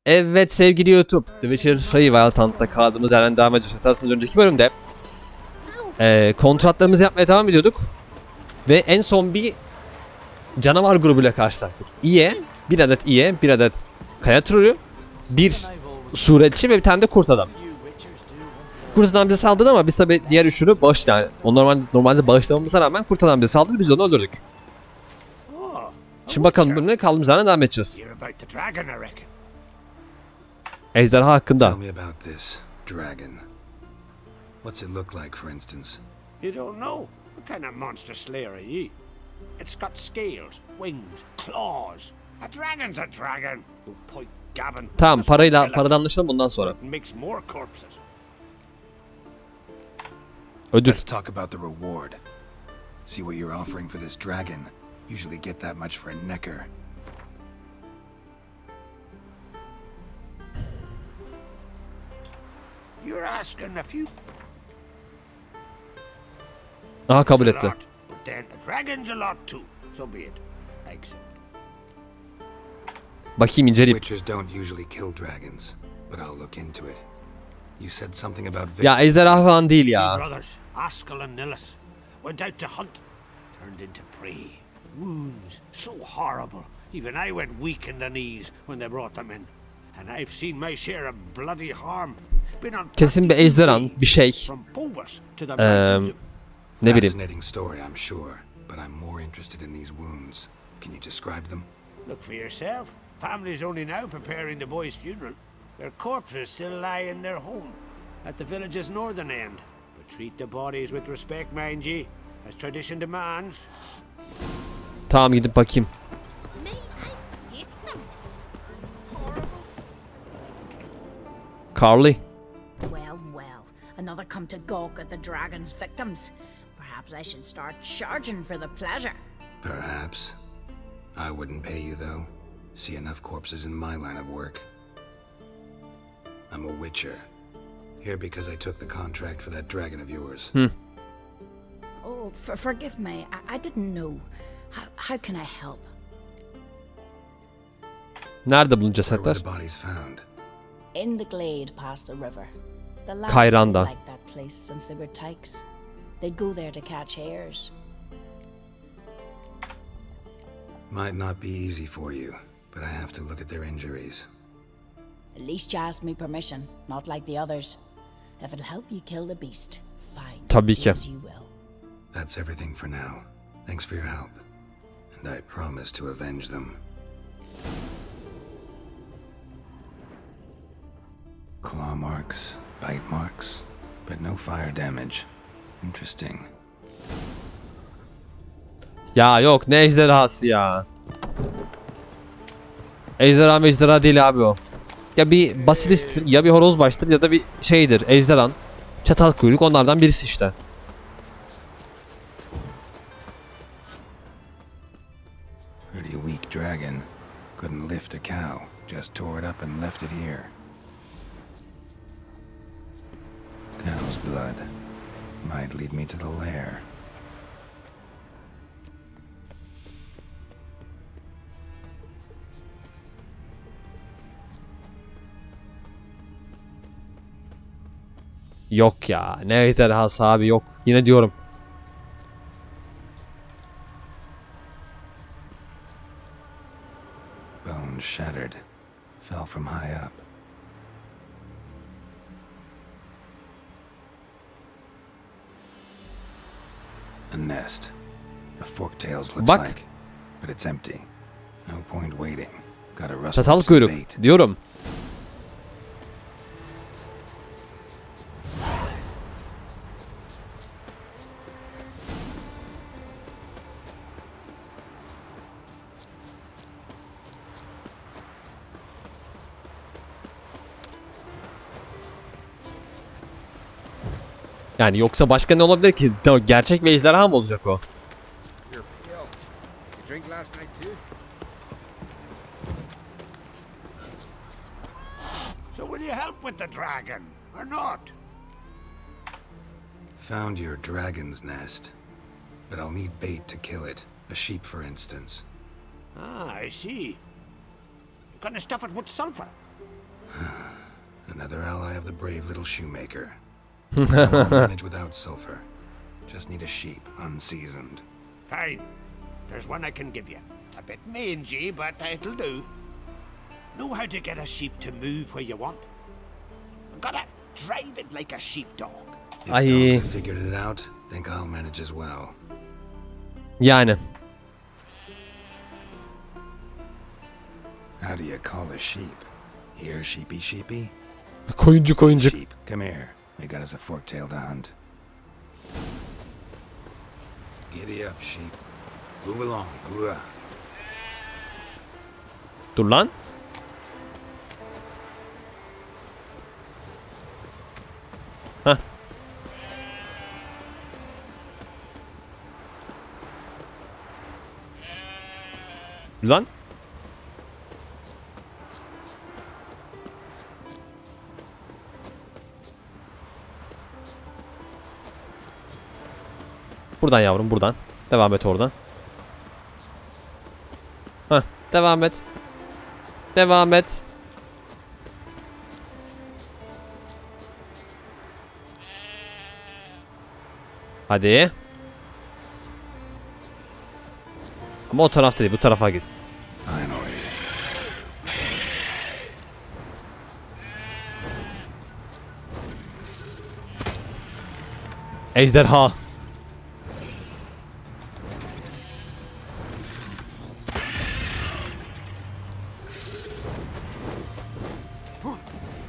Evet sevgili YouTube, The Witcher Revival tanıtımda kaldığımız yerden devam ediyoruz. Hatırlarsanız önceki bölümde kontratlarımızı yapmaya devam ediyorduk. Ve en son bir canavar grubuyla karşılaştık. Bir adet bir adet kaya trollü, bir suretçi ve bir tane de kurt adam. Kurt adam bize saldırdı ama biz tabi diğer üçünü bağışladık. O normalde bağışlamamıza rağmen kurt adam bize saldırdı, biz onu öldürdük. Şimdi bakalım bölümüne kaldığımız yerden devam edeceğiz. Ejderha hakkında. Tell me about this dragon. What's it look like, for instance? You don't know? What kind of monster slayer are you? It's got scales, wings, claws. A dragon's a dragon. You point gabbin. Tamam, paradan anlaşalım bundan sonra. Makes more corpses. Ödül. Let's talk about the reward. See what you're offering for this dragon. Usually get that much for a necker. You're asking a few. Aha, kabul It's a etti. lot, but then a dragon's a lot too. So be it. I accept. Bakayım, inceleyeyim. Witchers don't usually kill dragons, but I'll look into it. You said something about Ya ejderha falan değil ya. Two brothers, Askell and Nillis, went out to hunt, turned into prey. Wounds so horrible, even I went weak in the knees when they brought them in. And I've seen my share of bloody harm. Been on Kesin bir ejderhan, bir şey. from Povers to the mountains of Ne bileyim. Fascinating story, I'm sure, but I'm more interested in these wounds. Can you describe them? Look for yourself. Family's only now preparing the boy's funeral. Their corpses still lie in their home at the village's northern end. But treat the bodies with respect, mind ye, as tradition demands. Tamam, gidip bakayım. Carly. Well, another come to gawk at the dragon's victims. Perhaps I should start charging for the pleasure. Perhaps. I wouldn't pay you, though. See enough corpses in my line of work. I'm a witcher. Here because I took the contract for that dragon of yours. Oh, forgive me. I didn't know. How can I help? Nerede bunun Where were cesetler? the bodies found? In the glade past the river. The lads Kayranda. liked that place since they were tykes. They'd go there to catch hares. Might not be easy for you, but I have to look at their injuries. At least you asked me permission, not like the others. If it'll help you kill the beast, fine. Tabii Do ki. as you will. That's everything for now. Thanks for your help. And I promise to avenge them. Claw marks, bite marks, but no fire damage. Interesting. Ya yok, ne ejderhası ya. Ejderha değil abi o. Ya bir basilisttir, ya bir horozbaştır, ya da bir şeydir, ejderhan. Çatal kuyruk, onlardan birisi işte. Pretty weak dragon. Couldn't lift a cow. Just tore it up and left it here. Cow's blood. Might lead me to the lair. Yok ya, ne ejderhası abi, yok. Yine diyorum. Bone shattered. Fell from high up. A nest. A forktails looks Bak. like. But it's empty. No point waiting. Gotta rustle Çatal up some kuyruk bait. diyorum. Yani yoksa başka ne olabilir ki? Gerçek bir ejderha mı olacak o? Drink last night too? So will you help with the dragon, or not? Found your dragon's nest. But I'll need bait to kill it. A sheep, for instance. Ah, I see. You gonna stuff it with sulfur? Another ally of the brave little shoemaker. I'll manage without sulfur. Just need a sheep, unseasoned. Fine. There's one I can give you. A bit mangy, but it'll do. Know how to get a sheep to move where you want? Gotta drive it like a sheepdog. If dogs have figured it out, think I'll manage as well. Yani. How do you call a sheep? Here, sheepy sheepy? Koyuncuk. Sheep, come here. We got us a fork-tailed hound. Giddy up, sheep. Move along. Hooah. Dur lan. Heh. Lan. Buradan yavrum, buradan. Devam et oradan. Heh, devam et. Devam et. Hadi. Ama o tarafta değil, bu tarafa git. Finally. Ejderha.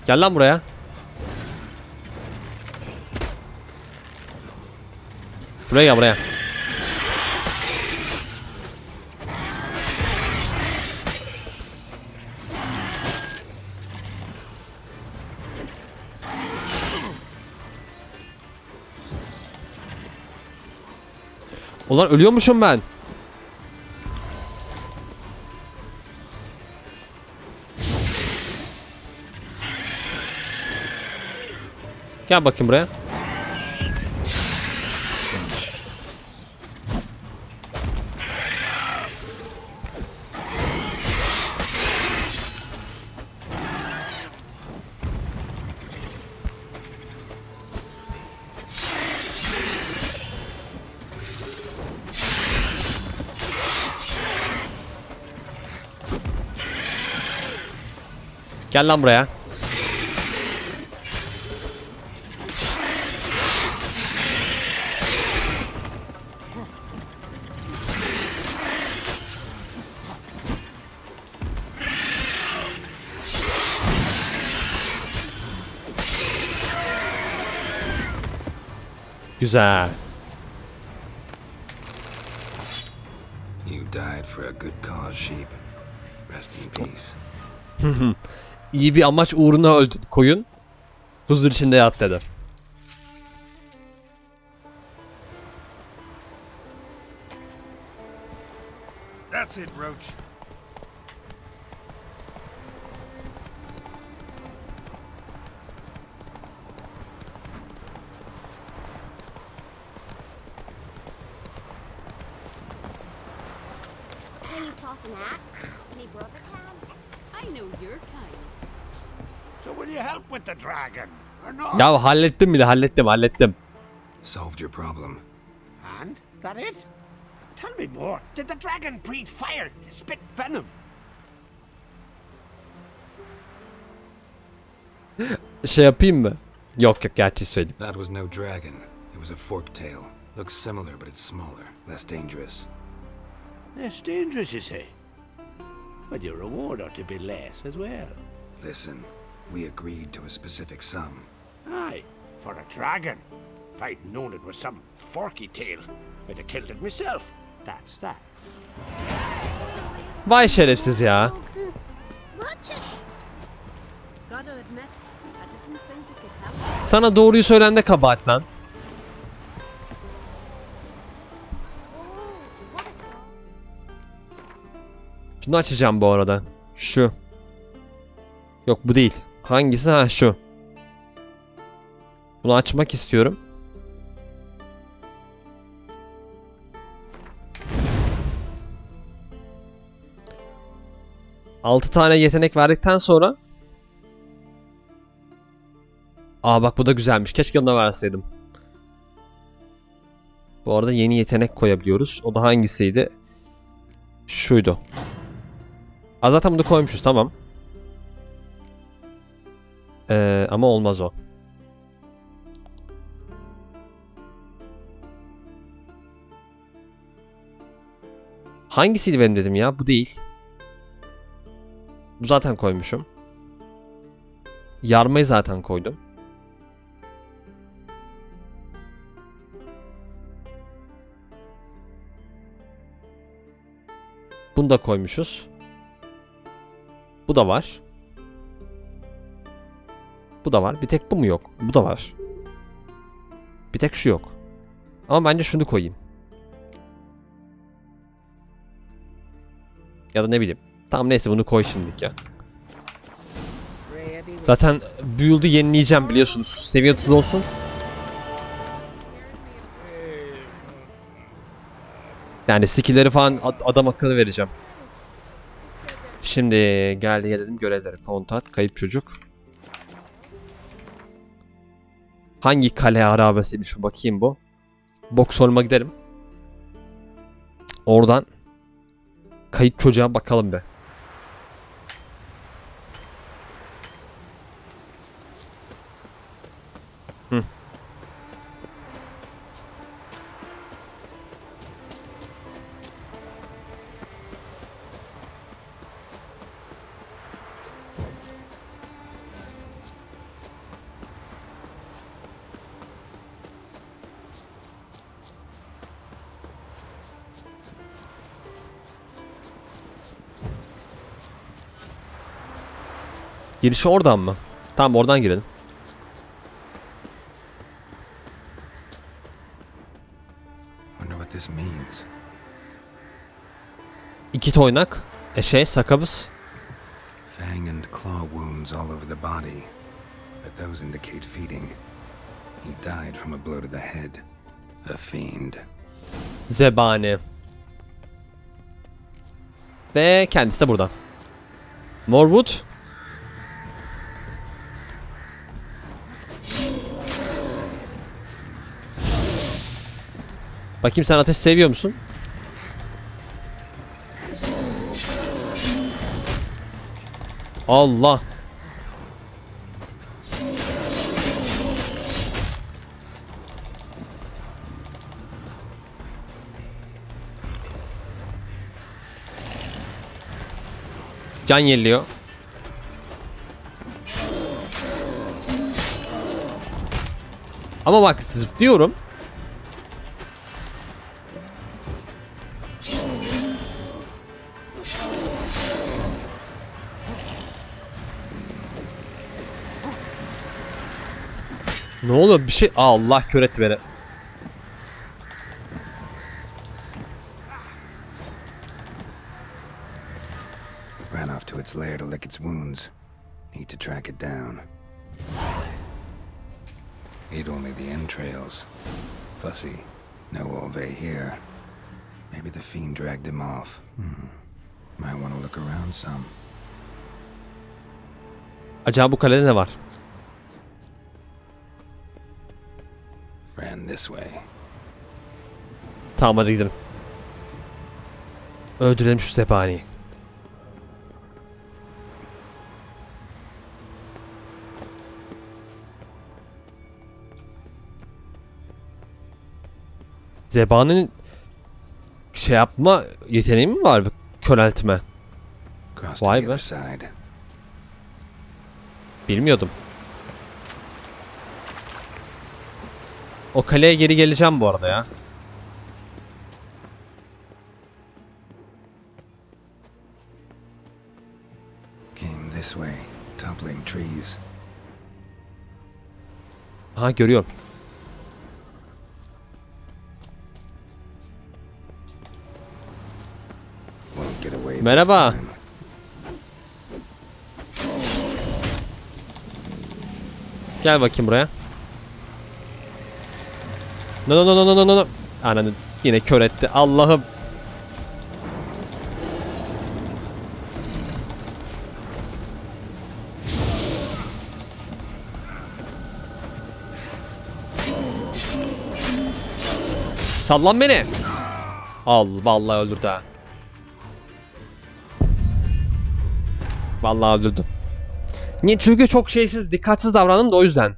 Gel lan buraya. Buraya gel, buraya. Ulan ölüyormuşum ben. Gel bakayım buraya. Gel lan buraya. Güzel. You died for a good cause, sheep. Rest in peace. İyi bir amaç uğruna öldü koyun. Huzur içinde yat dedi. That's it, Roach. Can you toss an axe? Me brother can. I know your kind. So will you help with the dragon, or not? Ya hallettim bile, hallettim. Solved your problem. And? That it? Tell me more. Did the dragon breathe fire, spit venom? Şey yapayım mı? Yok gerçi söyleyeyim. That was no dragon. It was a forked tail. Looks similar, but it's smaller, less dangerous. Less dangerous, you say? But your reward ought to be less as well. Listen, we agreed to a specific sum. Aye, for a dragon. If I'd known it was some forky tail, I'd have killed it myself. That's that. Vay şerefsiz ya. Watch it. Gotta admit, I didn't think it could happen. Sana doğruyu söylen de kabahat lan. Oh, what a song. Şunu açacağım bu arada. Şu. Yok bu değil. Hangisi? Ha şu. Bunu açmak istiyorum. Altı tane yetenek verdikten sonra Aa bak bu da güzelmiş. Keşke yanına verseydim. Bu arada yeni yetenek koyabiliyoruz. O da hangisiydi? Şuydu. Aa zaten bunu koymuşuz, tamam. Ama olmaz o. Hangisiydi benim dedim ya? Bu değil. Bu zaten koymuşum. Yarmayı zaten koydum. Bunu da koymuşuz. Bu da var. Bu da var. Bir tek bu mu yok? Bu da var. Bir tek şu yok. Ama bence şunu koyayım. Ya da ne bileyim. Tamam neyse bunu koy şimdilik ya. Zaten build'ı yenileyeceğim biliyorsunuz. Seviye 30 olsun. Yani skill'leri falan adam akıllı vereceğim. Şimdi geldi gelelim görevlere. Kontat, kayıp çocuk. Hangi kale harabesiymiş bakayım bu. Boxholm'a giderim. Oradan kayıp çocuğa bakalım be. Hı. Girişi oradan mı? Tamam oradan girelim. Wonder what this means. İki toynak. Sakabız. Fang and claw wounds all over the body, but those indicate feeding. He died from a blow to the head. A fiend. Zebani. Ve kendisi de burada. Morwood. Bakayım sen ateş seviyor musun? Allah. Can yeniliyor. Ama bak zıplıyorum. Ne oluyor bir şey? Allah kör etti beni. Ran off to its lair to lick its wounds. Need to track it down. Ate only the entrails. Fussy. No Olve here. Maybe the fiend dragged him off. Might want to look around some. Acaba bu kalede ne var? Ran this way. Tamam hadi gidelim. Öldürelim şu zebaniyi. Zebanın şey yapma yeteneği mi var? Köreltme. Cross to Vay the be. other side. Bilmiyordum. O kaleye geri geleceğim bu arada ya. Came this way, toppling trees. Aha görüyorum. Won't get away this Merhaba. time. Gel bakayım buraya. No no no no no no no. Ananı yine kör etti. Allah'ım. Sallan beni. Al vallahi öldürdü ha. Vallahi öldürdü. Niye? Çünkü çok şeysiz, dikkatsiz davrandım da o yüzden.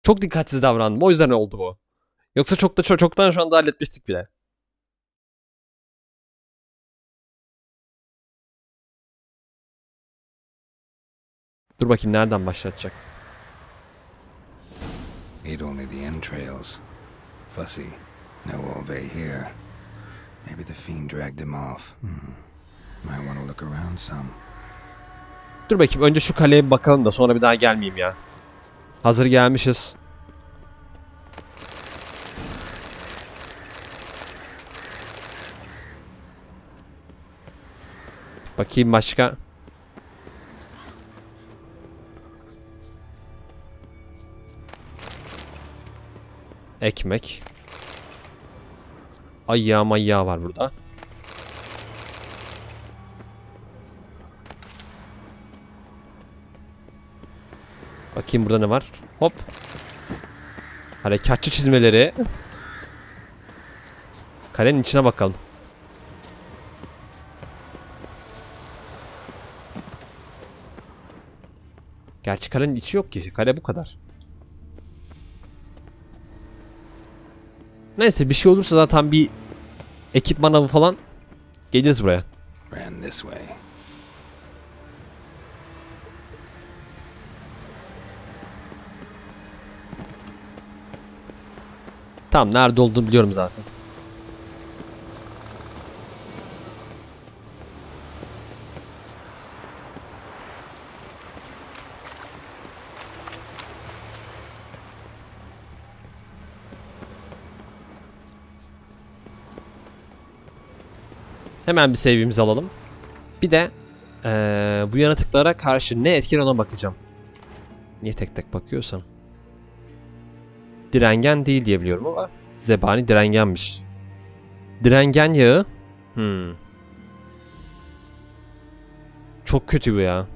Çok dikkatsiz davrandım. O yüzden oldu bu. Yoksa çoktan şu anda halletmiştik bile. Dur bakayım nereden başlatacak. Ate only the entrails. Fussy. No Ove here. Maybe the fiend dragged him off. Might want to look around some. Dur bakayım önce şu kaleye bir bakalım da sonra bir daha gelmeyeyim ya. Hazır gelmişiz. Bakayım başka. Ekmek. Ayyağı mayyağı var burada. Bakayım burada ne var? Hop. Harekatçı çizmeleri. Kalenin içine bakalım. Gerçi kalenin içi yok ki. Kale bu kadar. Neyse bir şey olursa zaten bir ekipman avı falan geliriz buraya. Ran this way. Tamam nerede olduğunu biliyorum zaten. Hemen bir save'imizi alalım. Bir de bu yaratıklara karşı ne etkili ona bakacağım. Niye tek tek bakıyorsam. Direngen değil diye biliyorum ama zebani direngenmiş. Direngen yağı. Çok kötü bu ya.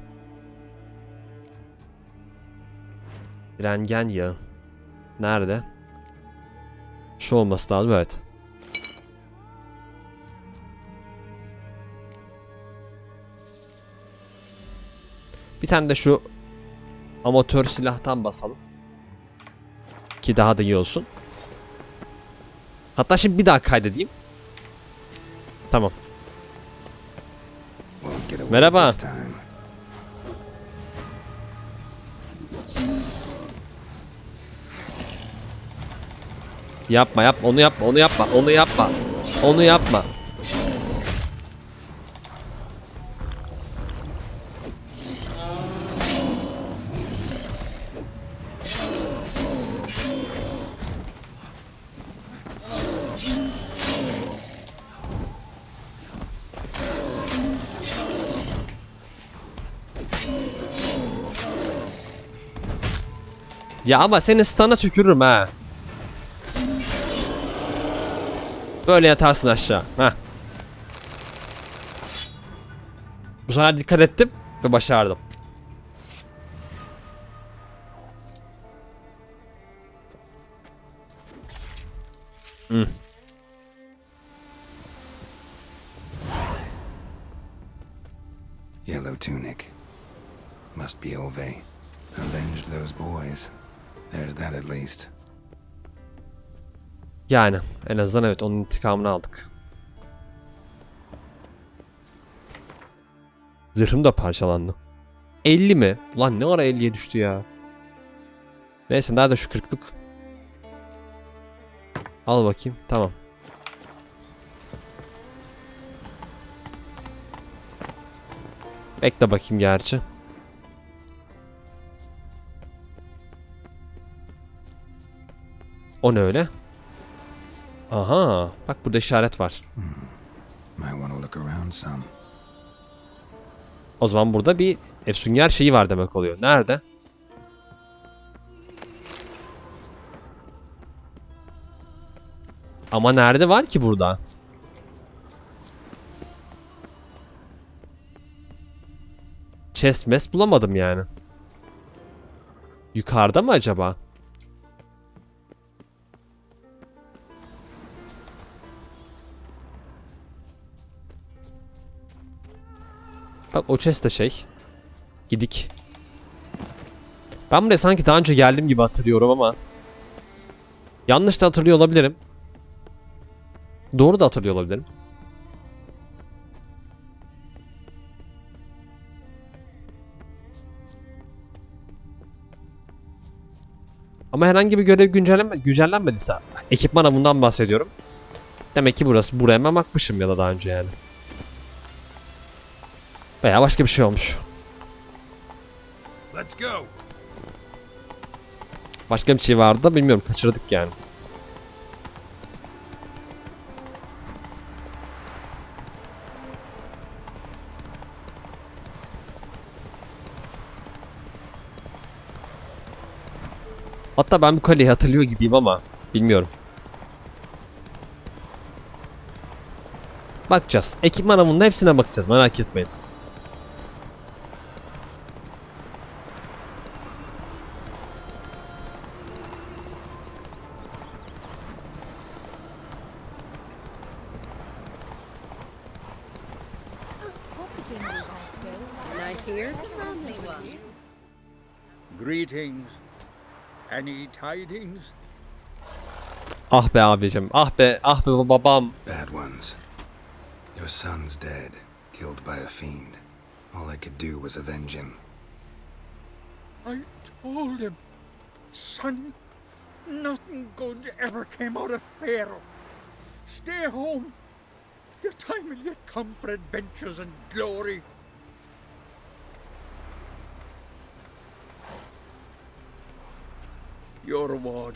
Direngen yağı. Nerede? Şu olması lazım, evet. Bir tane de şu amatör silahtan basalım. Ki daha da iyi olsun. Hatta şimdi bir daha kaydedeyim. Tamam. Merhaba. Yapma yapma onu yapma onu yapma onu yapma. Onu yapma. Ya ama seni stun'a tükürürüm ha. Böyle yatarsın aşağı. Heh. Bu sefer dikkat ettim ve başardım. Yellow tunic. Must be Ove. Avenged those boys. There's that at least. Yani en azından evet onun intikamını aldık. Zırhım da parçalandı. 50 mi? Ulan ne ara 50'ye düştü ya. Neyse nerede şu 40'lık? Al bakayım. Tamam. Bekle bakayım gerçi. O ne öyle? Aha, bak burada işaret var. O zaman burada bir efsunger şeyi var demek oluyor. Nerede? Ama nerede var ki burada? chest mess bulamadım yani. Yukarıda mı acaba? Bak o chest de şey. Gidik. Ben buraya sanki daha önce geldim gibi hatırlıyorum ama yanlış da hatırlıyor olabilirim. Doğru da hatırlıyor olabilirim. Ama herhangi bir görev güncellenmediyse ekipman avından bahsediyorum. Demek ki buraya hemen bakmışım ya da daha önce yani. Veya başka bir şey olmuş. Let's go. Başka bir şey vardı da bilmiyorum, kaçırdık yani. Hatta ben bu kaleyi hatırlıyor gibiyim ama bilmiyorum. Bakacağız. Ekipman avında hepsine bakacağız, merak etmeyin. And I hear some rambling ones. Greetings. Any tidings? Ah be abicim, ah be babam. Bad ones. Your son's dead, killed by a fiend. All I could do was avenge him. I told him, son, nothing good ever came out of Pharaoh. Stay home. Your time will yet come for adventures and glory. Your reward.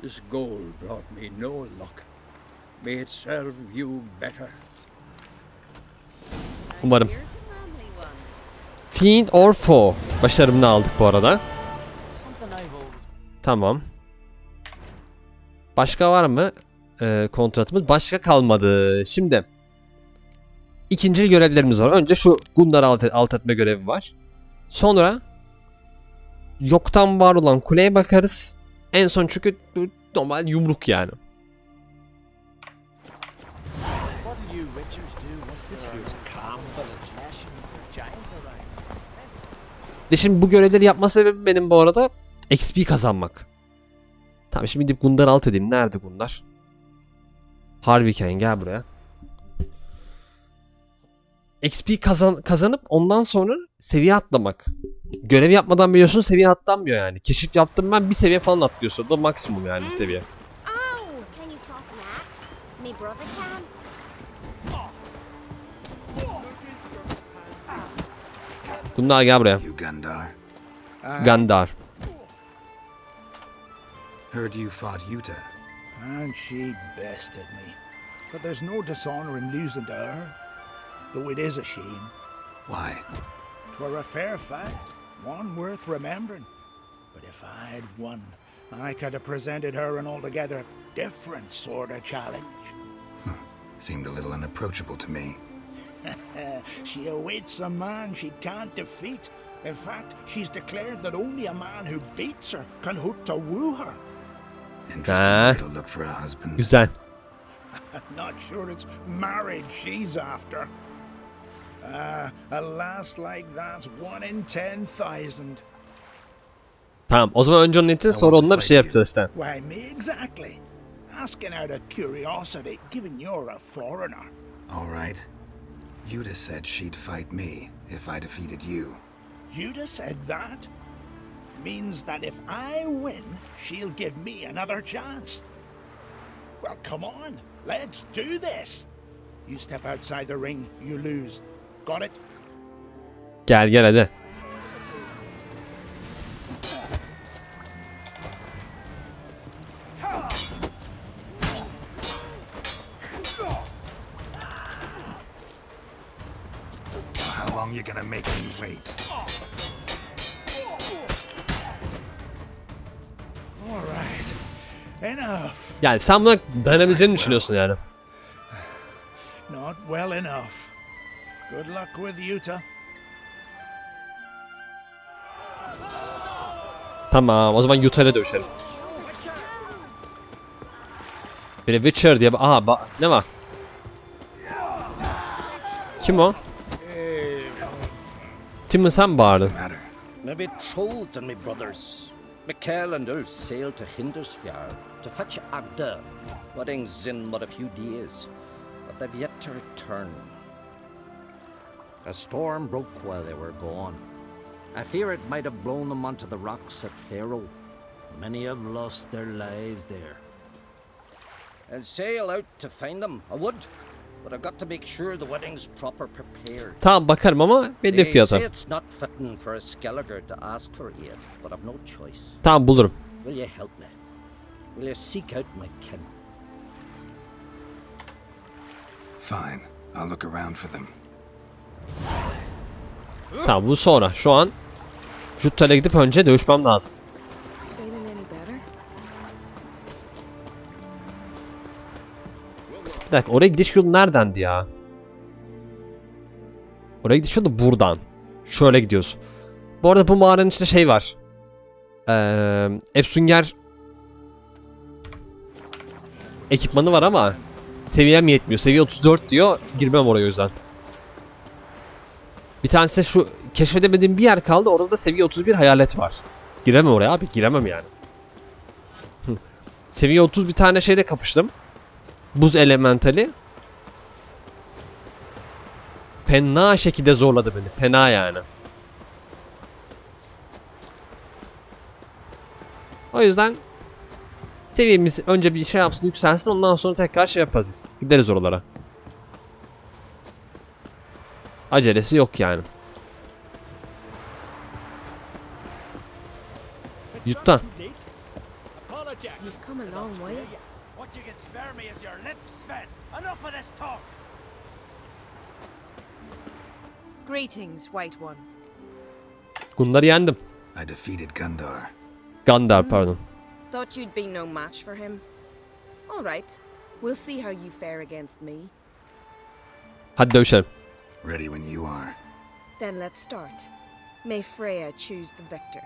This gold brought me no luck. May it serve you better. Umarım. Here's some rambling ones. Fiend or foe. Başarımını aldık bu arada. Tamam. Başka var mı? Kontratımız başka kalmadı. Şimdi ikinci görevlerimiz var. Önce şu Gundar'ı alt etme görevi var. Sonra yoktan var olan kuleye bakarız. En son çünkü normal yumruk yani. Şimdi bu görevleri yapma sebebim benim bu arada XP kazanmak. Tamam, şimdi gidip Gundar'ı alt edeyim. Nerede Gundar? Harviken gel buraya. XP kazanıp ondan sonra seviye atlamak. Görev yapmadan biliyorsun seviye atlanmıyor yani. Keşif yaptım ben, bir seviye falan atlıyorsun. O da maksimum yani seviye. Oh, can you toss an axe? Me brother can. Gunnar gel buraya. You Gundar? Gandar. Heard you fought Yuta. And she bested me. But there's no dishonor in losing to her. Though it is a shame. Why? 'Twere a fair fight, one worth remembering. But if I'd won, I could have presented her an altogether different sort of challenge. Seemed a little unapproachable to me. She awaits a man she can't defeat. In fact, she's declared that only a man who beats her can hope to woo her. Interesting way to look for a husband. Güzel. I'm not sure it's marriage she's after. A lass like that's 1 in 10,000. Tamam, o zaman önce onun için sonra onunla bir şey yapacağız işte. Why, me exactly. Asking out of curiosity, given you're a foreigner. All right. Yuta said she'd fight me if I defeated you. Yuta said that? Means that if I win, she'll give me another chance. Well, come on, let's do this. You step outside the ring, you lose. Got it? Gel hadi. How long you gonna make me wait? All right. Enough. Yani sen buna dayanabileceğini düşünüyorsun yani. Not well enough. Good luck with Yuta. Tamam, o zaman Yuta ile dövüşelim. Bir de Witcher diye... Aha, ne var? Kim o? Tim'in sen bağırdın. What's the matter? My betrothed and my brothers, Mikkel and Ulf, sailed to Hindersfjord to fetch Agda. Wedding's in but a few days, but they've yet to return. A storm broke while they were gone. I fear it might have blown them onto the rocks at Faroe. Many have lost their lives there. I'll sail out to find them, I would, but I've got to make sure the wedding's proper prepared. Tamam, bakarım ama belli They say fiyata. it's not fitting for a Skelliger to ask for aid, but I've no choice. Tamam, bulurum. Will you help me? Will you seek out my kin? Fine. I'll look around for them. Tamam, bu sonra. Şu an Juttal'a gidip önce dövüşmem lazım. Feeling any better? Bir dakika, oraya gidiş yolu neredendi ya? Oraya gidiş yolu buradan. Şöyle gidiyoruz. Bu arada bu mağaranın içinde şey var. Efsunger ekipmanı var ama seviyem yetmiyor. Seviye 34 diyor. Girmem oraya o yüzden. Bir tanesi de şu keşfedemediğim bir yer kaldı. Orada da seviye 31 hayalet var. Giremem oraya abi. Giremem yani. Seviye 30 bir tane şeyle kapıştım. Buz elementali. Fena şekilde zorladı beni. Fena yani. O yüzden seviyemiz önce bir şey yapsın, yükselsin, ondan sonra tekrar şey yaparız. Gideriz oralara. Acelesi yok yani. Yuttan. You've come a long way. What you can spare me is your lips, Sven. Enough of this talk. Greetings, White One. Bunları yendim. I defeated Gundar. Gandar pardon. Thought you'd be no match for him. All right. We'll see how you fare against me. Hadi dövüşelim. Ready when you are. Then let's start. May Freya choose the victor.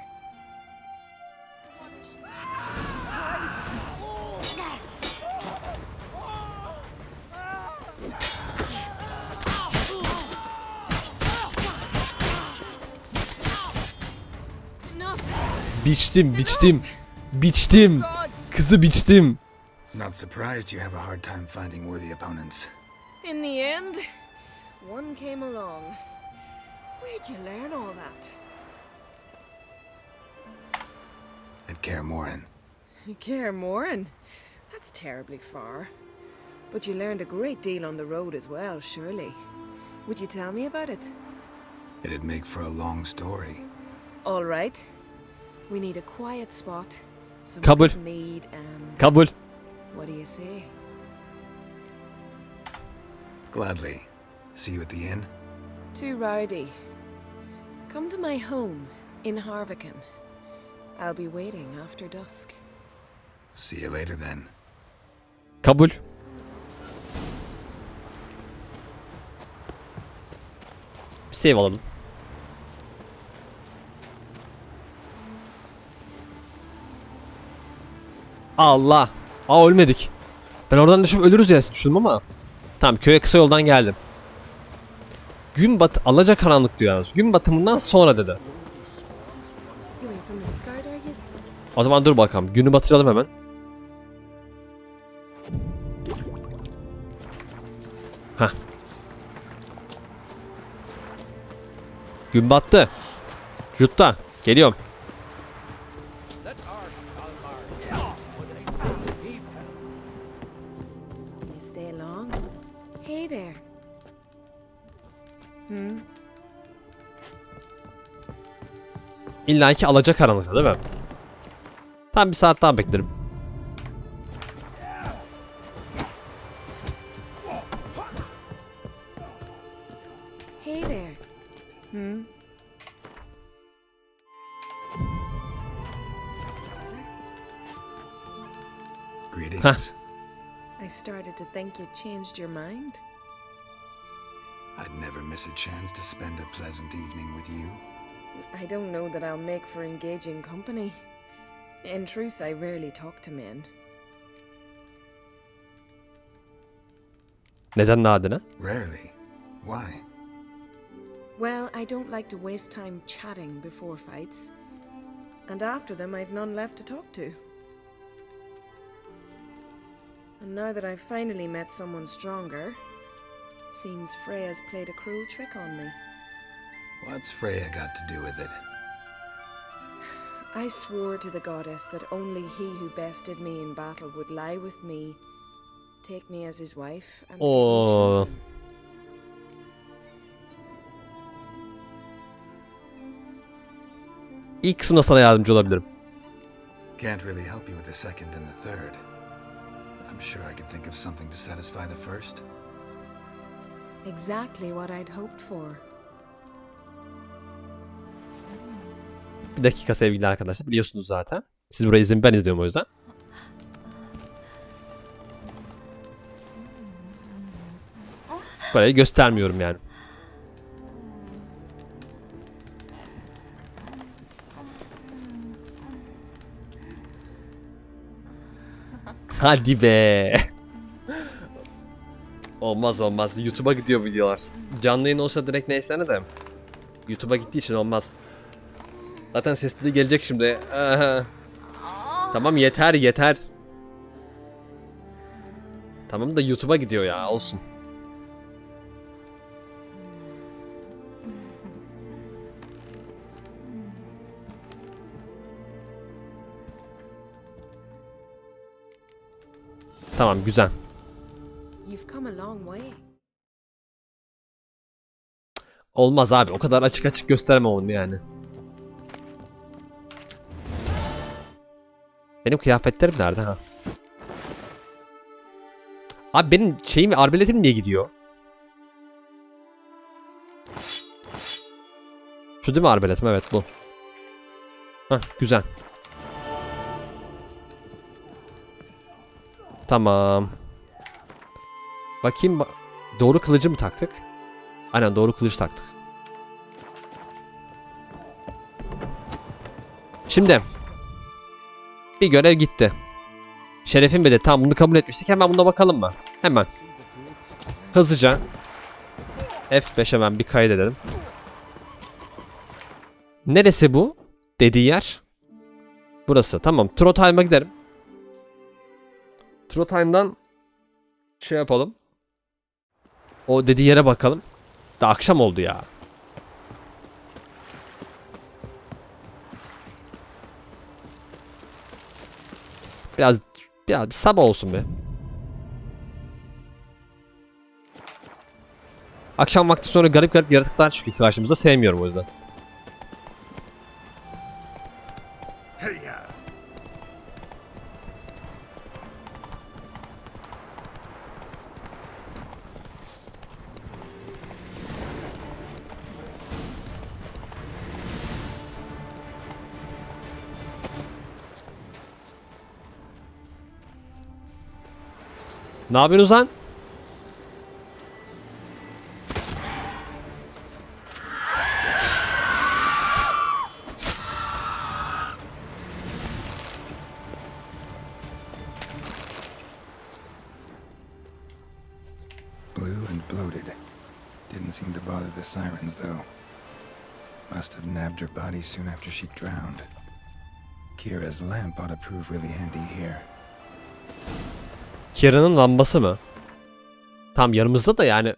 Biçtim. Kızı biçtim. Not surprised you have a hard time finding worthy opponents. In the end, one came along. Where'd you learn all that? At Kaer Morhen. Kaer Morhen? That's terribly far. But you learned a great deal on the road as well, surely. Would you tell me about it? It'd make for a long story. All right. We need a quiet spot, some Kabul. good mead, and Kabul. what do you say? Gladly. See you at the inn? Too rowdy. Come to my home in Harviken. I'll be waiting after dusk. See you later then. Kabul. Bir save alalım. Allah. Aa, ölmedik. Ben oradan düşüp ölürüz diye düşündüm ama. Tamam, köye kısa yoldan geldim. Gün batı alacakaranlık diyor yalnız. Gün batımından sonra dedi. You ain't from Nilfgaard, are you? O zaman dur bakalım. Günü batıralım hemen. Hah. Gün battı. Jutta. Geliyorum. You stay long? Hey there. İlla ki alacakaranlıkta değil mi? Tam bir saat daha beklerim. Hey there. Greetings. I started to think you'd changed your mind. I'd never miss a chance to spend a pleasant evening with you. I don't know that I'll make for engaging company. In truth, I rarely talk to men. Neden Nadine? Rarely. Why? Well, I don't like to waste time chatting before fights. And after them, I've none left to talk to. And now that I've finally met someone stronger, seems Freya's played a cruel trick on me. What's Freya got to do with it? I swore to the goddess that only he who bested me in battle would lie with me, take me as his wife, and give me children. İlk kısımda sana yardımcı olabilirim. Can't really help you with the second and the third. I'm sure I could think of something to satisfy the first. Exactly what I'd hoped for. Bir dakika sevgili arkadaşlar, biliyorsunuz zaten. Siz burayı izleyin, ben izliyorum o yüzden. Burayı göstermiyorum yani. Hadi be. Olmaz olmaz. YouTube'a gidiyor videolar. Canlı yayın olsa direkt neyse ne de. YouTube'a gittiği için olmaz. Zaten sesli de gelecek şimdi. Tamam yeter yeter. Tamam da YouTube'a gidiyor ya, olsun. Tamam güzel. You've come a long way. Olmaz abi, o kadar açık açık gösterme onu yani. Benim kıyafetlerim nerede ha? Abi benim şeyim, arbeletim niye gidiyor? Şu değil mi arbeletim? Evet bu. Hah güzel. Tamam. Bakayım, doğru kılıcı mı taktık? Aynen doğru kılıç taktık. Şimdi bir görev gitti. Şerefim dedi. Tamam, bunu kabul etmiştik. Hemen buna bakalım mı? Hemen. Hızlıca. F5 hemen bir kaydedelim. Neresi bu? Dediği yer. Burası. Tamam. Trotheim'a gidelim. Trotheim'dan şey yapalım. O dediği yere bakalım. Da akşam oldu ya. Biraz bir sabah olsun be. Akşam vakti sonra garip garip yaratıklar çıkıyor karşımıza, sevmiyorum o yüzden. Ne yapıyorsunuz lan? Blue and bloated. Didn't seem to bother the sirens, though. Must have nabbed her body soon after she drowned. Kira's lamp ought to prove really handy here. Kira'nın lambası mı? Tam yanımızda da yani.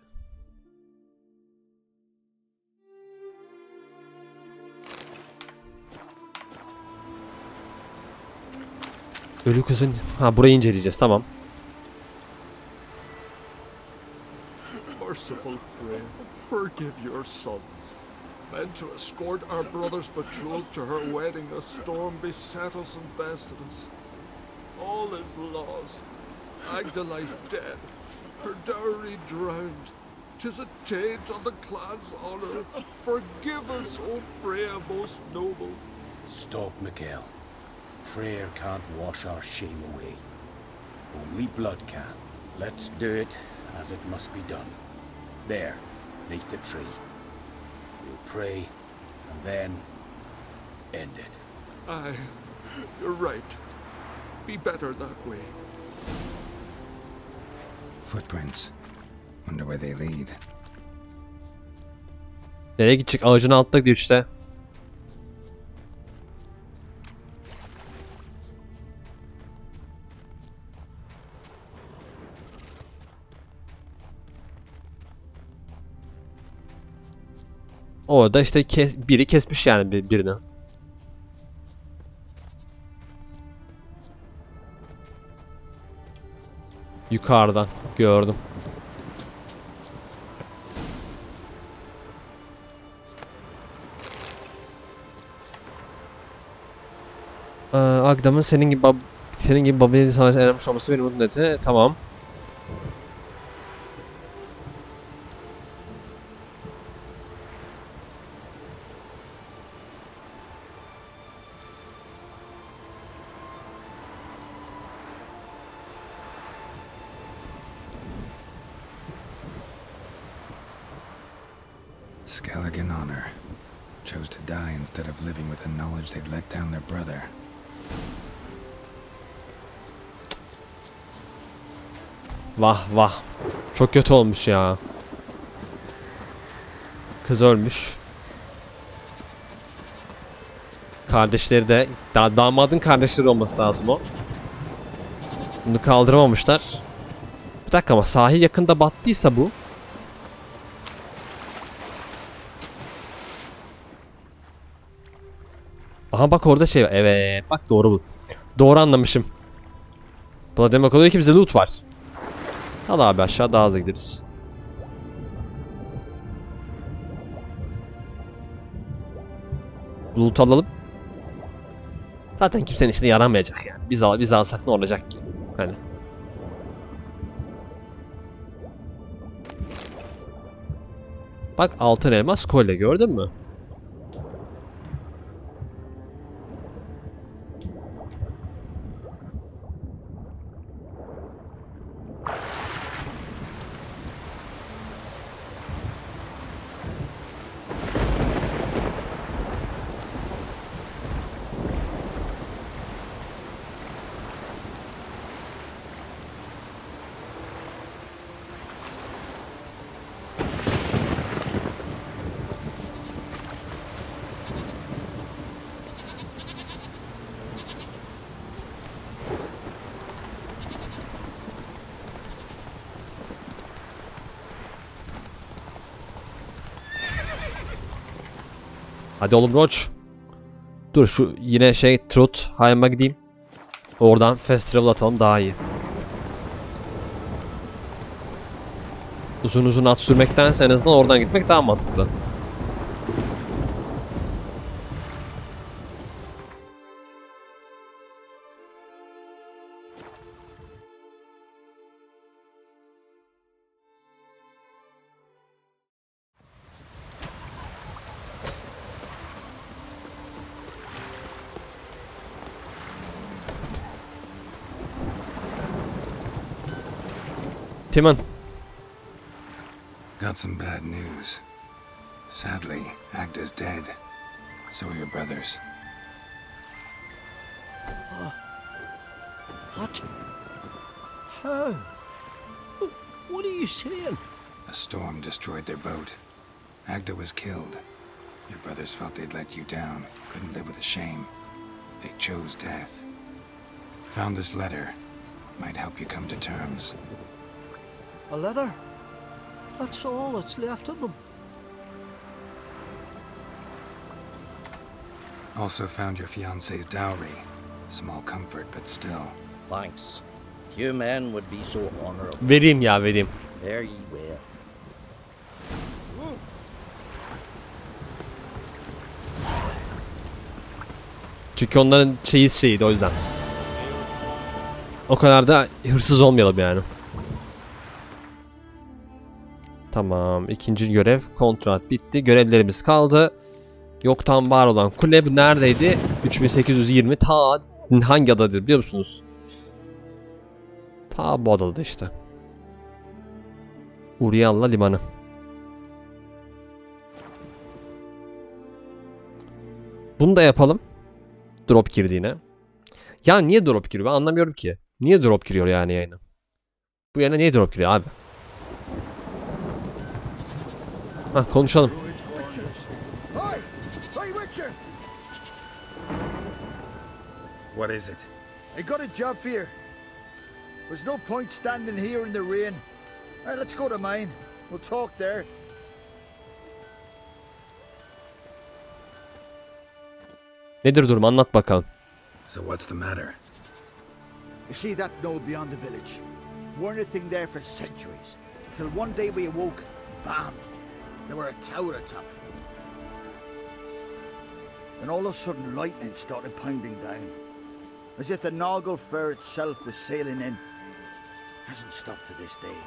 Ölü kızın... Ha, burayı inceleyeceğiz, tamam. Merciful Freya, forgive your sons. Meant to escort our brother's betrothed to her wedding, a storm beset us and bested us. All is lost. Agdali's dead, her dowry drowned. 'Tis a taint on the clan's honor. Forgive us, O Freya most noble. Stop, Mikael. Freyr can't wash our shame away. Only blood can. Let's do it as it must be done. There, neath the tree. We'll pray, and then end it. Aye, You're right. Be better that way. Footprints. Wonder where they lead. Nereye gidecek? Ağacın altında gidiyor işte. Orada işte biri kesmiş yani birini. Yukarıdan gördüm. Agdam'ın senin gibi babayı sana erenmiş olması beni mutlu etti. Tamam. Skelligan Honor chose to die instead of living with the knowledge they'd let down their brother. Vah vah. Çok kötü olmuş ya. Kız ölmüş. Kardeşleri de damadın kardeşleri olması lazım o. Bunu kaldıramamışlar. Bir dakika ama sahil yakında battıysa bu. Aha bak orada şey var. Evet bak doğru bu. Doğru anlamışım. Bu da demek oluyor ki bize loot var. Hadi abi aşağı daha hızlı gideriz. Loot alalım. Zaten kimsenin işine yaramayacak yani. Biz alsak ne olacak ki? Hani. Bak altın elmas kolye gördün mü? Hadi oğlum Roach. Dur şu yine Truth Haim'a gideyim. Oradan fast travel atalım daha iyi. Uzun uzun at sürmektense en azından oradan gitmek daha mantıklı. Timon. Got some bad news. Sadly, Agda's dead. So are your brothers. What? How? What are you saying? A storm destroyed their boat. Agda was killed. Your brothers felt they'd let you down, couldn't live with the shame. They chose death. Found this letter. Might help you come to terms. A letter? That's all that's left of them. Also found your fiancé's dowry. Small comfort, but still. Thanks. Few men would be so honorable. Vereyim ya vereyim. Very well. Çünkü onların şeyiydi o yüzden. O kadar da hırsız olmayalım yani. Tamam. İkinci görev. Kontrat bitti. Görevlerimiz kaldı. Yoktan var olan kule. Bu neredeydi? 3820. Ta hangi adadır biliyor musunuz? Ta bu adada işte. Urial'la limanı. Bunu da yapalım. Drop girdiğine. Ya niye drop giriyor? Ben anlamıyorum ki. Niye drop giriyor yani yayına? Bu yana niye drop giriyor abi? Hah, konuşalım. Hey, Witcher! What is it? I got a job for you. There's no point standing here in the rain. Let's go to mine. We'll talk there. Nedir durum? Anlat bakalım. So what's the matter? You see that knoll beyond the village? Weren't a thing there for centuries. Till one day we awoke, bam! There were a tower atop it. Then all of a sudden lightning started pounding down. As if the Noggle Fair itself was sailing in. Hasn't stopped to this day.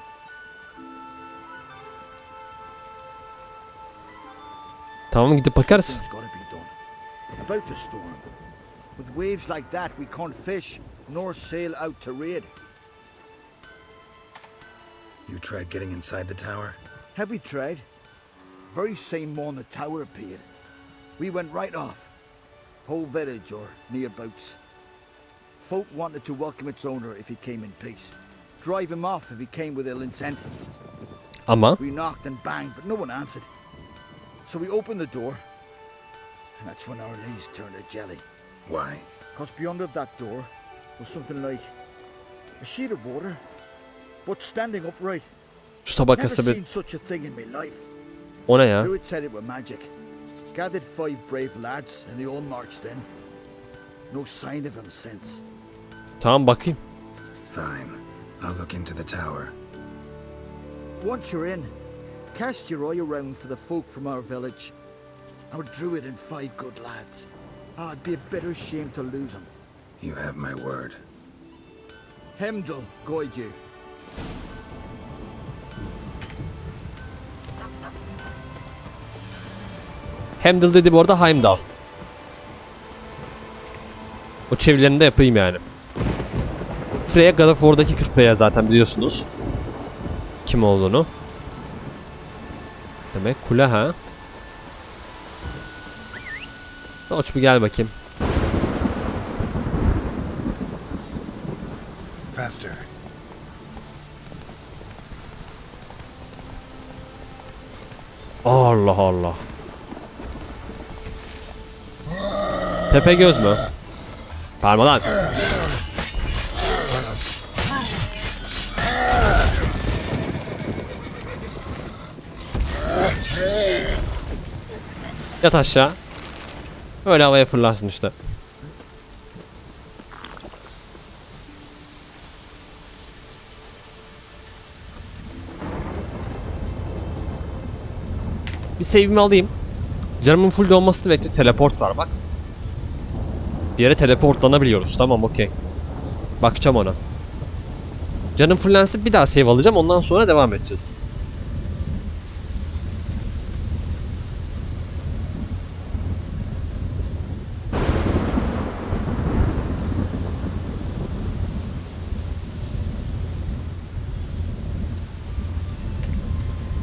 Tamam, gidip bakarız. Something's gotta be done. About the storm. With waves like that, we can't fish, nor sail out to raid. You tried getting inside the tower? Have we tried? Very same morning the tower appeared. We went right off. Whole village or nearabouts. Folk wanted to welcome its owner if he came in peace. Drive him off if he came with ill intent. Ama We knocked and banged, but no one answered. So we opened the door, and that's when our knees turned to jelly. Why? Because beyond of that door was something like a sheet of water, but standing upright. şu Never tabakası seen bir... such a thing in my life. O ne ya? Druid said it was magic. Gathered 5 brave lads, and they all marched in. No sign of him since. Tamam, bakayım. Fine. I'll look into the tower. Once you're in, cast your eye around for the folk from our village. Our druid and 5 good lads. It'd be a bitter shame to lose them. You have my word. Heimdall guide you. Heimdall dedi bu arada, Heimdall. O çevirilerini de yapayım yani. Freya, God of War'daki Freya zaten biliyorsunuz. Kim olduğunu. Demek kule ha. Koç bir gel bakayım. Faster. Allah Allah. Tepe göz mü? Parma lan. Yat aşağı. Öyle havaya fırlarsın işte. Bir save'imi alayım. Canımın full olmasını bekle. Teleport var bak. Bir yere teleportlanabiliyoruz. Tamam, okey. Bakacağım ona. Canım fullensin, bir daha save alacağım. Ondan sonra devam edeceğiz.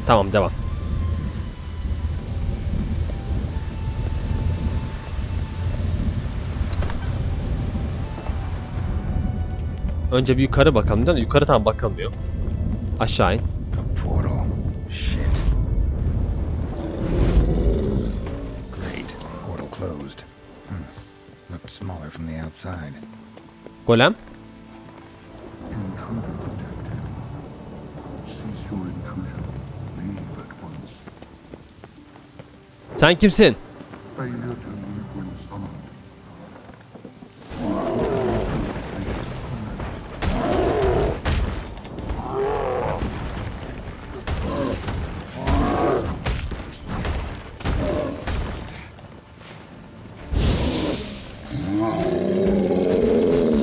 Tamam, devam. Önce bir yukarı bakalım değil mi? Yukarı tam bakılmıyor. Aşağı in. Portal. Shit. Great. Portal closed. Looked smaller from the outside. Golem. Intruder detected. Cease your intrusion. Leave at once. Sen kimsin? Failure to leave when summoned.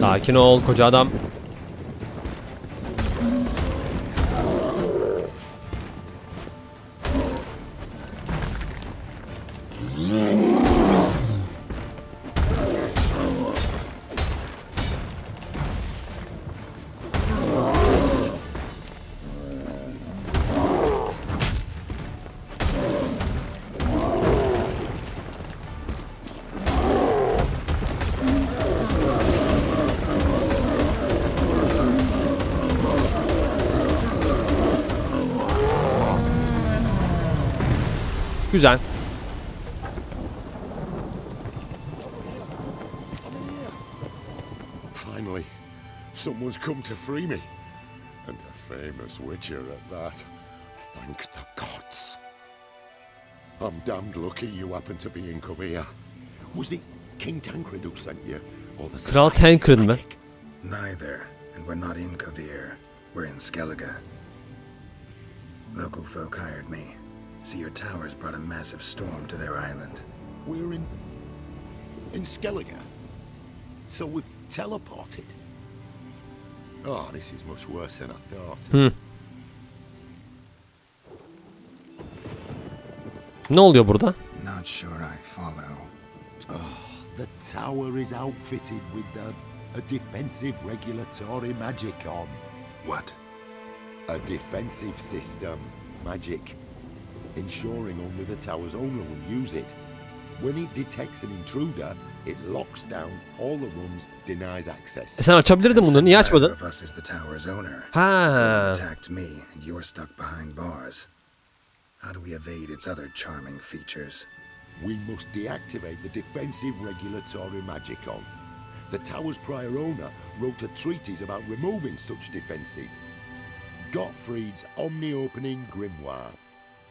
Sakin ol koca adam. Güzel. Finally, someone's come to free me. And a famous witcher at that. Thank the gods. I'm damned lucky you happen to be in Kovir. Was it King Tancred who sent you? Or the Kral Tancred mi? Neither. And we're not in Kovir. We're in Skellige. Local folk hired me. See, your towers brought a massive storm to their island. We're in Skellige? So we've teleported? Oh, this is much worse than I thought. Ne oluyor burada? Not sure I follow. Oh, the tower is outfitted with a defensive regulatory magicon. What? A defensive system. Magic. Ensuring only the tower's owner will use it. When it detects an intruder, it locks down all the rooms, denies access. Sen açabilirdin bunu. Niye açmadın? Of us is the tower's owner. Ha. Attacked me, and you're stuck behind bars. How do we evade its other charming features? We must deactivate the defensive regulatory magicon. The tower's prior owner wrote a treatise about removing such defenses. Gottfried's Omni-Opening Grimoire.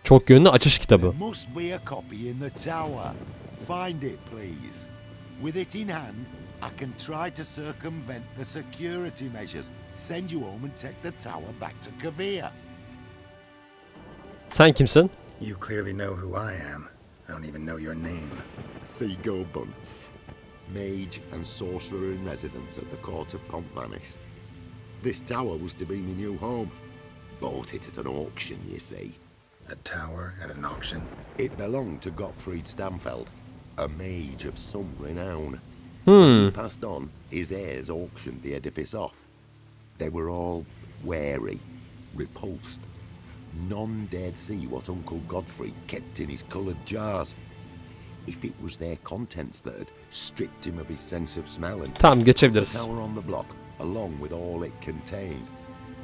Çok yönlü açış kitabı. There must be a copy in the tower. Find it, please. With it in hand, I can try to circumvent the security measures, send you home and take the tower back to Kovir. Sen kimsin? You clearly know who I am. I don't even know your name. Seago Bunce, mage and sorcerer in residence at the court of Pontvanis. This tower was to be my new home. Bought it at an auction, you see. A tower at an auction? It belonged to Gottfried Stamfeld, a mage of some renown. Hmm. He passed on, his heirs auctioned the edifice off. They were all wary, repulsed. None dared see what Uncle Godfrey kept in his coloured jars. If it was their contents that had stripped him of his sense of smell and Tamam, put geçebiliriz. the tower on the block, along with all it contained.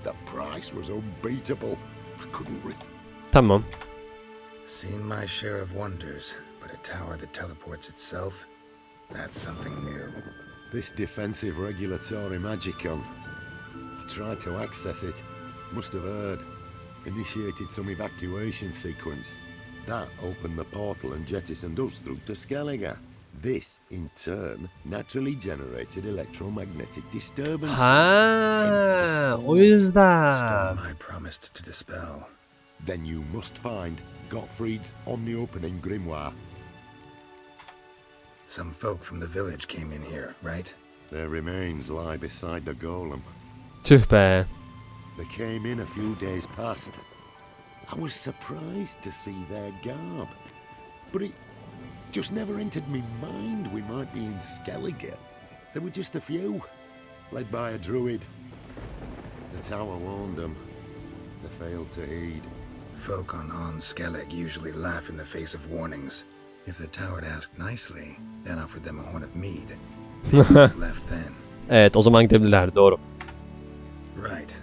The price was unbeatable. I couldn't Tamam. Seen my share of wonders, but a tower that teleports itself? That's something new. This defensive regulatory magicon. I tried to access it. Must have heard. Initiated some evacuation sequence. That opened the portal and jettisoned us through to Skellige. This, in turn, naturally generated electromagnetic disturbance. Ha, o yüzden. Storm I promised to dispel. Then you must find Gottfried's Omni-Opening Grimoire. Some folk from the village came in here, right? Their remains lie beside the golem. Tüh be. They came in a few days past. I was surprised to see their garb, but it just never entered me mind we might be in Skellige. There were just a few, led by a druid. The tower warned them. They failed to heed. Folk on Skellige usually laugh in the face of warnings. If the tower had asked nicely, then offered them a horn of mead, they would have left then. Evet, o zaman gidebilirler, doğru. Right.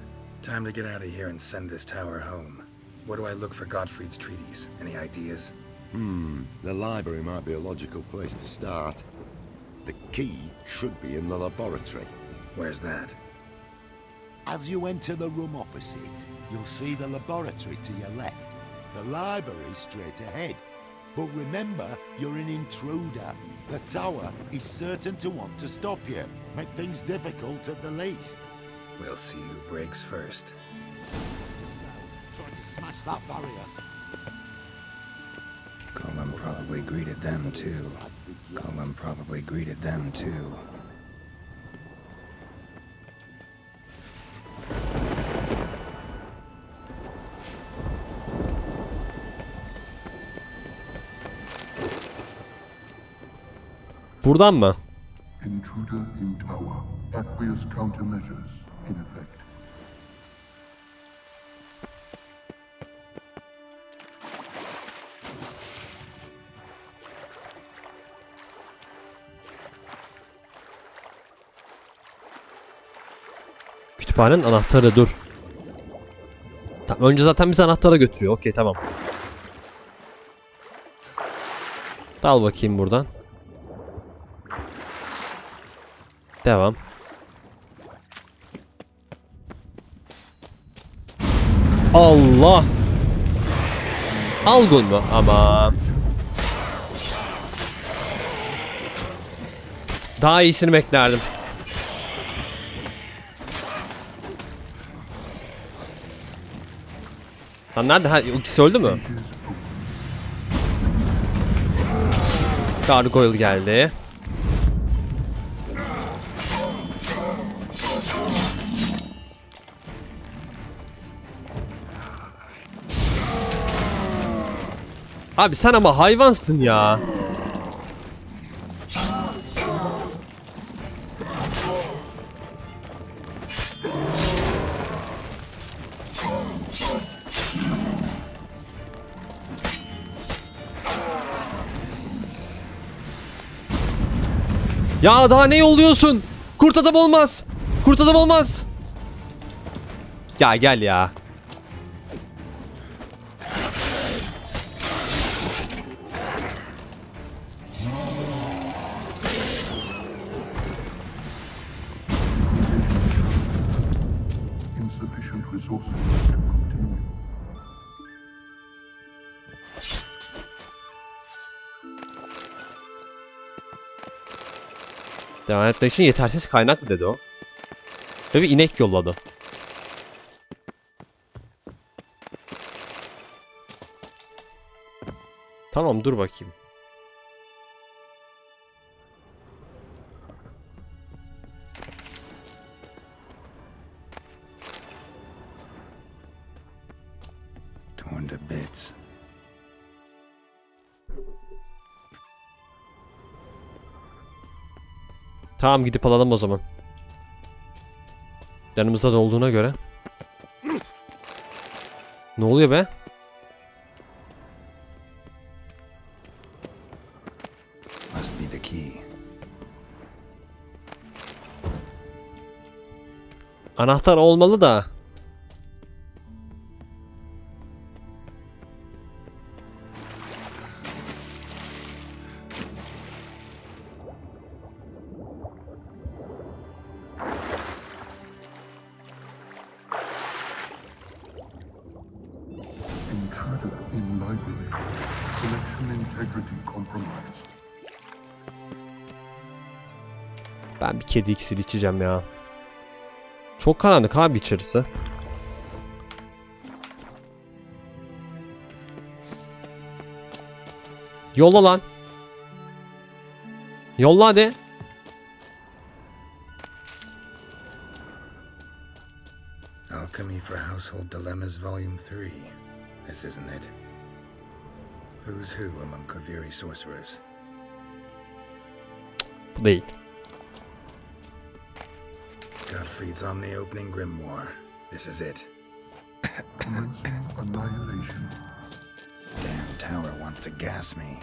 Time to get out of here and send this tower home. Where do I look for Gottfried's treaties? Any ideas? The library might be a logical place to start. The key should be in the laboratory. Where's that? As you enter the room opposite, you'll see the laboratory to your left. The library straight ahead. But remember, you're an intruder. The tower is certain to want to stop you. Make things difficult at the least. We'll see who breaks first. Try to smash that barrier. Golem probably greeted them too. Golem probably greeted them too. Buradan mı? Intruder in tower. Aqueous countermeasures in effect. Kütüphanenin anahtarı, dur. Tamam, önce zaten bizi anahtara götürüyor. Okey, tamam. Dal bakayım buradan. Devam. Allah. Algun mu? Ama. Daha iyisini beklerdim. Lan nerede? Ha, o ikisi öldü mü? Gargoyle geldi. Abi sen ama hayvansın ya. Ya daha ne yolluyorsun? Kurt adam olmaz. Kurt adam olmaz. Ya gel ya. Insufficient resources to continue. Devam etmek için yetersiz kaynak mı dedi o? Ve bir inek yolladı. Tamam dur bakayım. Torn to bits. Tamam gidip alalım o zaman. Yanımızda da olduğuna göre. Ne oluyor be? Must be the key. Anahtar olmalı da. Intruder in library. Collection integrity compromised. Ben bir kedi iksiri içeceğim ya. Çok karanlık abi içerisi. Yolla lan. Yolla hadi. Alchemy for Household Dilemmas Volume 3. This isn't it. Who's who among Kaviri sorcerers? Bu değil. Gottfried's Omni-Opening Grimoire. This is it. Commencing annihilation. Damn tower wants to gas me.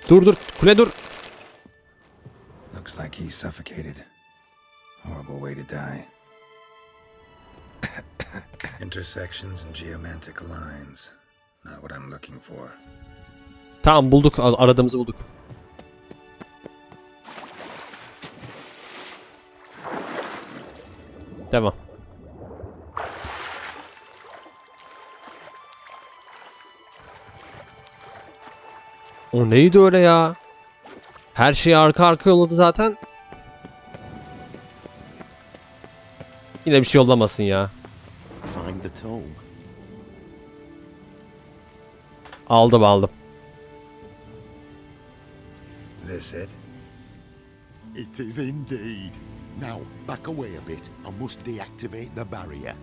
Dur dur. Kule dur. Looks like he's suffocated. Horrible way to die. Intersections and geomantic lines. Not what I'm looking for. Tamam bulduk. Aradığımızı bulduk. Devam. O neydi öyle ya? Her şeyi arka arka yolladı zaten. Yine bir şey yollamasın ya. Find the tome. Aldım. This it? It is indeed. Now, back away a bit. I must deactivate the barrier.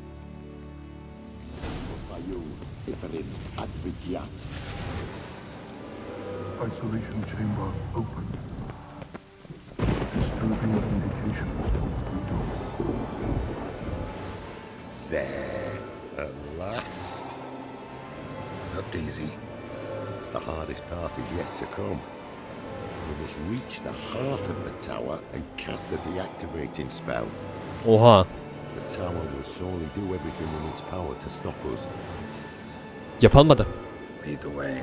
Isolation chamber open. Disturbing indications of freedom. There, at last. Looked easy. The hardest part is yet to come. We must reach the heart of the tower and cast a deactivating spell. Oha. The tower will surely do everything in its power to stop us. Yapılmadı. Lead the way.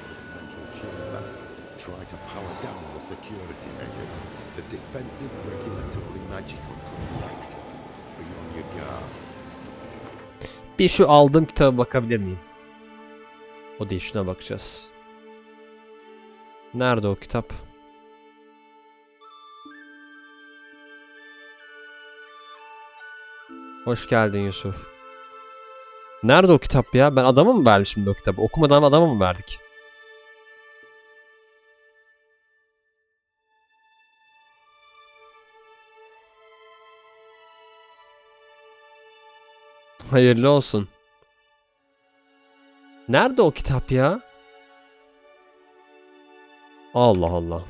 To the central chamber. Try to power down the security measures. The defensive regulatory magic will collect. Be on your guard. Bir şu aldığım kitaba bakabilir miyim? O değil, şuna bakacağız. Nerede o kitap? Hoş geldin Yusuf. Nerede o kitap ya? Ben adama mı verdim şimdi o kitabı? Okumadan adama mı verdik? Hayırlı olsun. Nerede o kitap ya? Allah Allah.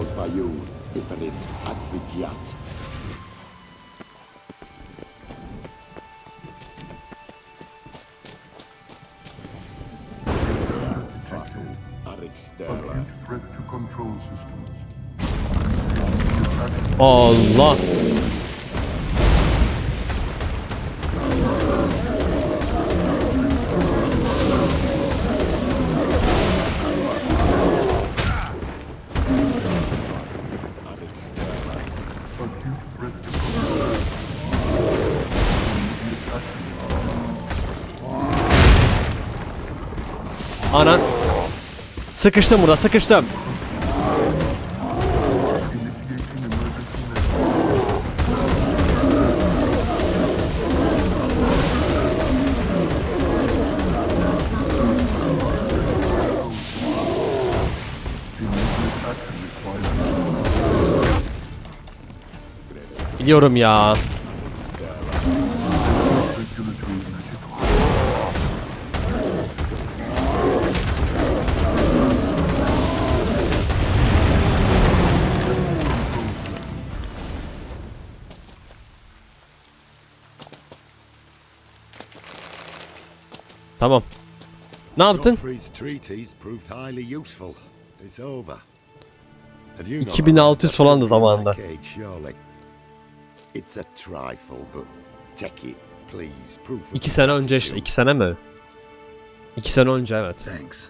Osvayu, Iferis, Advigiat. Acute threat to control systems. Allah. Anan. Sıkıştım burada, sıkıştım. Biliyorum ya. Tamam. Ne yaptın? 2600 falan da zamanında. 2 sene önce işte. 2 sene mi? 2 sene önce evet. Thanks.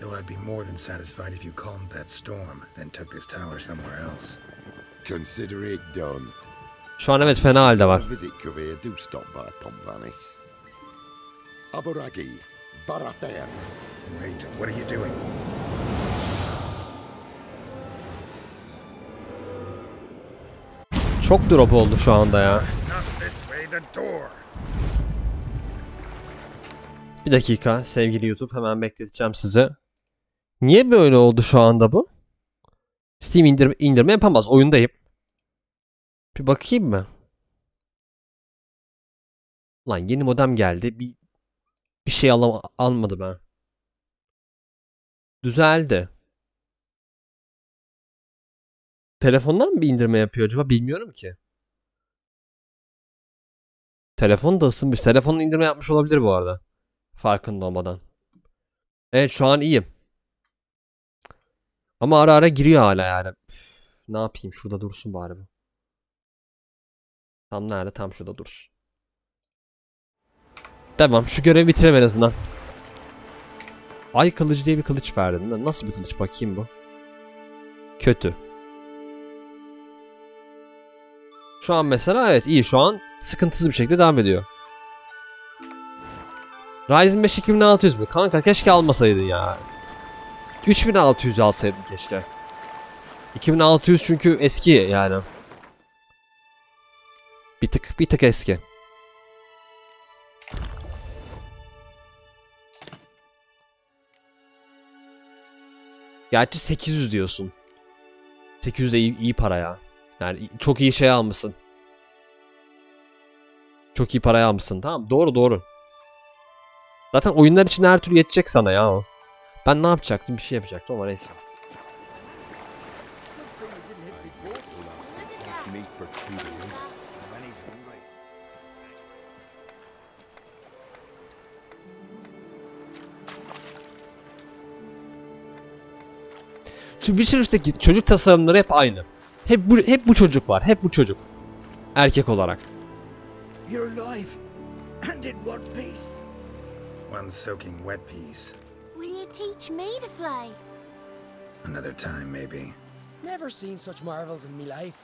Though I'd be more than satisfied if you calmed that storm, then took this tower somewhere else. Consider it done. Şu an evet fena halde var. Aburagi, Varathan. Wait, what are you doing? Çok drop oldu şu anda ya. Not this way, the door. Bir dakika sevgili YouTube, hemen bekleteceğim sizi. Niye böyle oldu şu anda bu? Steam indirme yapamaz. Oyundayım. Bir bakayım mı? Lan yeni modem geldi. Bir şey almadı ben. Düzeldi. Telefondan mı bir indirme yapıyor acaba? Bilmiyorum ki. Telefon da ısınmış. Telefonun indirme yapmış olabilir bu arada. Farkında olmadan. Evet şu an iyiyim. Ama ara ara giriyor hala yani. Üf, ne yapayım? Şurada dursun bari bu. Tam nerede? Tam şurada dursun. Devam. Şu görevi bitireyim en azından. Ay kılıcı diye bir kılıç verdin. Nasıl bir kılıç bakayım bu? Kötü. Şu an mesela evet iyi. Şu an sıkıntısız bir şekilde devam ediyor. Ryzen 5 2600 mü? Kanka keşke almasaydın ya. 3600 alsaydın keşke. 2600 çünkü eski yani. Bir tık eski. Gerçi 800 diyorsun. 800 de iyi para ya. Yani çok iyi şey almışsın. Çok iyi paraya almışsın. Tamam doğru. Zaten oyunlar için her türlü yetecek sana ya o. Ben ne yapacaktım? Bir şey yapacaktım ama neyse. Şu Witcher 3'teki çocuk tasarımları hep aynı. Hep bu çocuk var. Hep bu çocuk. Erkek olarak. You're alive, and in one piece. One soaking wet piece. Will you teach me to fly? Another time, maybe. Never seen such marvels in me life.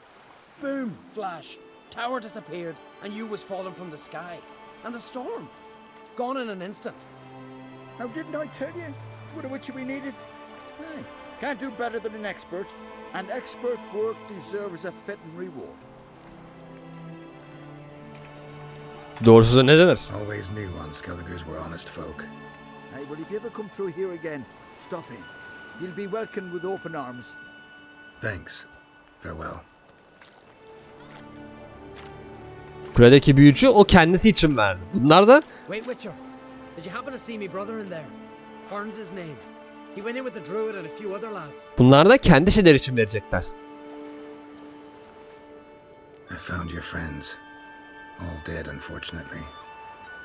Boom, flash, tower disappeared, and you was falling from the sky. And the storm, gone in an instant. Now, didn't I tell you? It's what a witcher we needed. Hey, can't do better than an expert. And expert work deserves a fitting reward. Doğrusu ne denir? Always knew on Skelligers were honest folk. Hey, well, if you ever come through here again, stop in. You'll be welcomed with open arms. Thanks. Farewell. Kuledeki büyücü o kendisi için verdi. Bunlar da... Wait, Witcher. Did you happen to see me brother in there? Horn's his name. He went in with the druid and a few other lads. Bunlar da kendi şeyler için verecekler. I found your friends. All dead, unfortunately.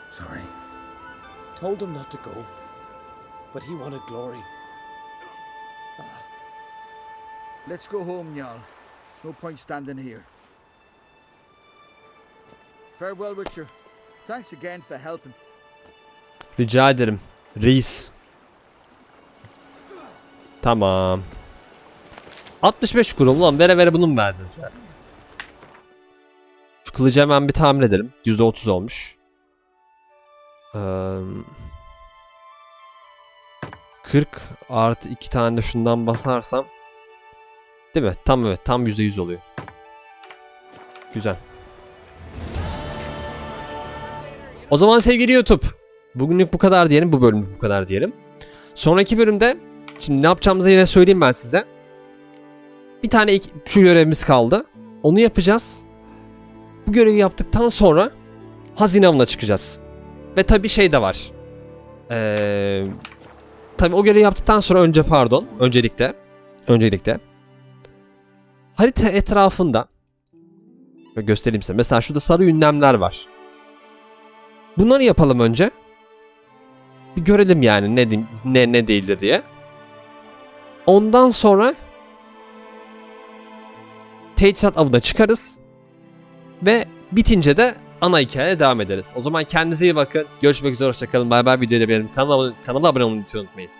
Sorry. Told him not to go. But he wanted glory. Let's go home, Jarl. No point standing here. Farewell, Witcher. Thanks again for helping. Rica ederim. Reis. Tamam. 65 kurum lan, vere vere bunu mu verdiniz be? Şu kılıcı hemen bir tamir edelim. %30 olmuş. 40 artı 2 tane de şundan basarsam. Değil mi? Tam evet, tam %100 oluyor. Güzel. O zaman sevgili YouTube, bugünlük bu kadar diyelim, bu bölümlük bu kadar diyelim. Sonraki bölümde şimdi ne yapacağımızı yine söyleyeyim ben size. Bir tane şu görevimiz kaldı. Onu yapacağız. Bu görevi yaptıktan sonra hazine avına çıkacağız. Ve tabii şey de var. Tabii o görevi yaptıktan sonra öncelikle harita etrafında göstereyim size. Mesela şurada sarı ünlemler var. Bunları yapalım önce. Bir görelim yani ne değildir diye. Ondan sonra teçhizat avına çıkarız. Ve bitince de ana hikayeye devam ederiz. O zaman kendinize iyi bakın. Görüşmek üzere, hoşça kalın. Bay bay. Videoyu beğenin. Kanala abone olmayı unutmayın.